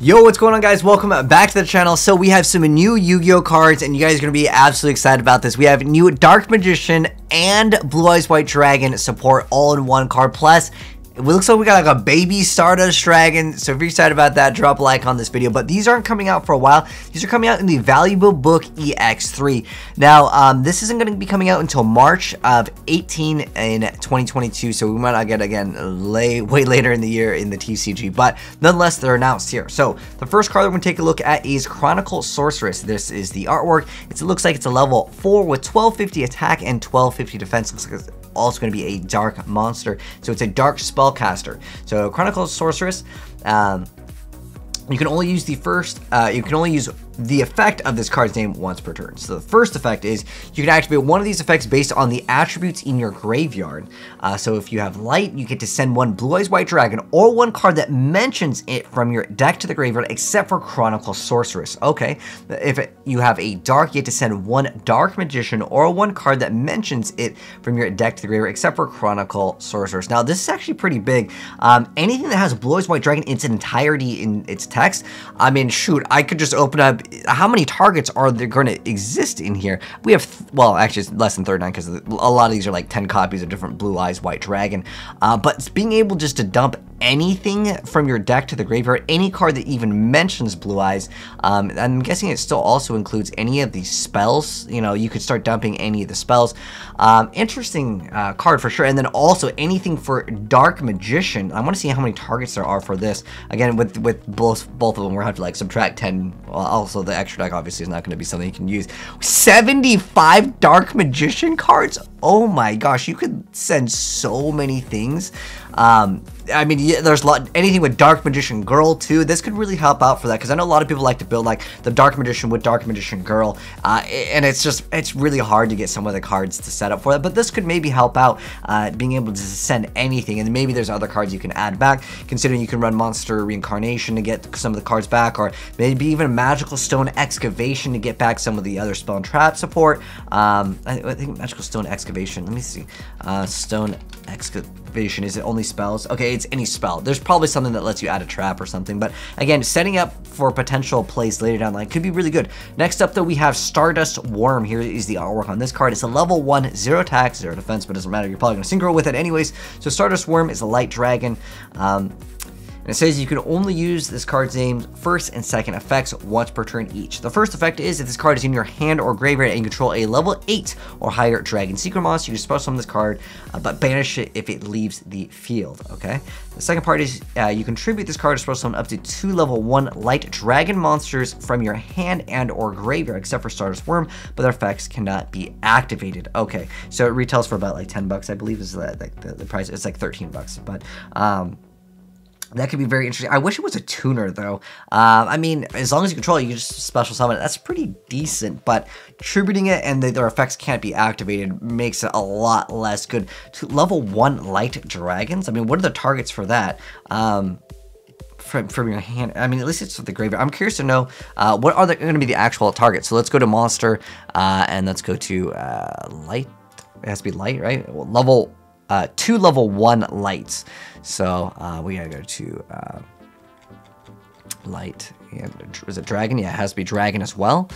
Yo, what's going on, guys? Welcome back to the channel. So we have some new Yu-Gi-Oh cards, and you guys are going to be absolutely excited about this. We have new Dark Magician and Blue Eyes White Dragon support all in one card. Plus, it looks like we got like a baby Stardust Dragon. So if you're excited about that, drop a like on this video. But these aren't coming out for a while. These are coming out in the Valuable Book EX3. Now, this isn't going to be coming out until March of 18 in 2022. So we might not get again way later in the year in the TCG. But nonetheless, they're announced here. So the first card that we're going to take a look at is Chronicle Sorceress. This is the artwork. It looks like it's a level 4 with 1250 attack and 1250 defense. Looks like it's also going to be a dark monster, so it's a dark spellcaster. So Chronicle Sorceress, you can only use the effect of this card's name once per turn. So the first effect is you can activate one of these effects based on the attributes in your graveyard. So if you have light, you get to send one Blue Eyes White Dragon or one card that mentions it from your deck to the graveyard, except for Chronicle Sorceress. Okay, if you have a dark, you get to send one Dark Magician or one card that mentions it from your deck to the graveyard, except for Chronicle Sorceress. Now this is actually pretty big. Anything that has Blue Eyes White Dragon in its entirety in its text, I mean, shoot, I could just open up. How many targets are there going to exist in here? We have, well, actually it's less than 39 because a lot of these are like 10 copies of different Blue Eyes White Dragon. But being able just to dump anything from your deck to the graveyard, any card that even mentions Blue Eyes, I'm guessing it still also includes any of these spells. You know, you could start dumping any of the spells. Interesting card for sure. And then also anything for Dark Magician. I want to see how many targets there are for this. Again, with both of them, we're gonna have to like subtract 10. Well, also the extra deck obviously is not going to be something you can use. 75 Dark Magician cards. Oh my gosh, you could send so many things. I mean, yeah, there's a lot, anything with Dark Magician Girl too. This could really help out for that, because I know a lot of people like to build like the Dark Magician with Dark Magician Girl, and it's really hard to get some of the cards to set up for that. But this could maybe help out, being able to send anything, and maybe there's other cards you can add back, considering you can run Monster Reincarnation to get some of the cards back, or maybe even Magical Stone Excavation to get back some of the other Spell and Trap support. I think Magical Stone Excavation. Let me see. Stone Excavation, is it only spells? Okay, it's any spell. There's probably something that lets you add a trap or something, but again, setting up for potential plays later down the line could be really good. Next up though, we have Stardust Worm. Here is the artwork on this card. It's a level 1, 0 attack, 0 defense, but it doesn't matter, you're probably going to synchro with it anyways. So Stardust Worm is a light dragon. And it says you can only use this card's name first and second effects once per turn each. The first effect is if this card is in your hand or graveyard and you control a level 8 or higher Dragon Secret monster, you can special summon this card, but banish it if it leaves the field, okay? The second part is you contribute this card to special summon up to 2 level 1 light dragon monsters from your hand and or graveyard, except for Stardust Worm, but their effects cannot be activated. Okay, so it retails for about like 10 bucks, I believe is like the price. It's like 13 bucks, but that could be very interesting. I wish it was a tuner, though. I mean, as long as you control it, you can just special summon it. That's pretty decent, but tributing it and their effects can't be activated makes it a lot less good. To level 1 light dragons? I mean, what are the targets for that? From your hand, I mean, at least it's for the graveyard. I'm curious to know what are going to be the actual targets. So let's go to monster, and let's go to light. It has to be light, right? Well, level 2 level 1 lights. So we gotta go to light. Yeah, is it dragon? Yeah, it has to be dragon as well.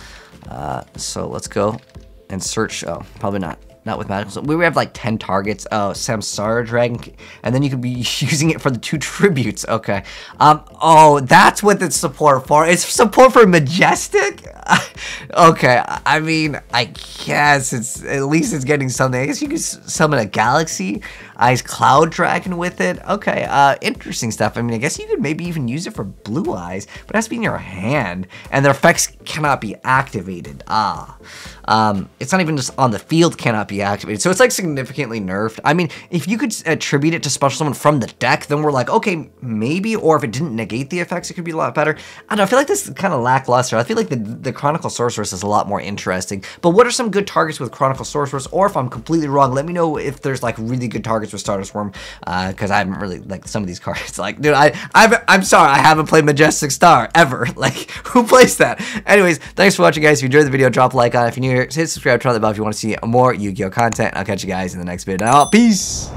So let's go and search. Oh, probably not with magical. So we have like 10 targets. Oh, Samsara Dragon, and then you could be using it for the 2 tributes. Okay. Oh, that's what it's support for. It's support for Majestic. Okay. I mean, I guess it's at least it's getting something. I guess you could summon a Galaxy Eyes Cloud Dragon with it. Okay. Interesting stuff. I mean, I guess you could maybe even use it for Blue Eyes, but it has to be in your hand, and their effects cannot be activated. It's not even just on the field cannot be activated, so it's like significantly nerfed. I mean, if you could attribute it to special summon from the deck, then we're like, okay, maybe, or if it didn't negate the effects, it could be a lot better. I don't know, I feel like this is kind of lackluster. I feel like the Chronicle Sorceress is a lot more interesting, but what are some good targets with Chronicle Sorceress? Or if I'm completely wrong, let me know if there's like really good targets with Stardust Worm, because I haven't really, like, some of these cards, like, dude, I'm sorry, I haven't played Majestic Star, ever. Like, who plays that? Anyways, thanks for watching, guys. If you enjoyed the video, drop a like on it. If you're new here, hit subscribe, turn on the bell if you want to see more Yu-Gi-Oh content. I'll catch you guys in the next video. Now, peace!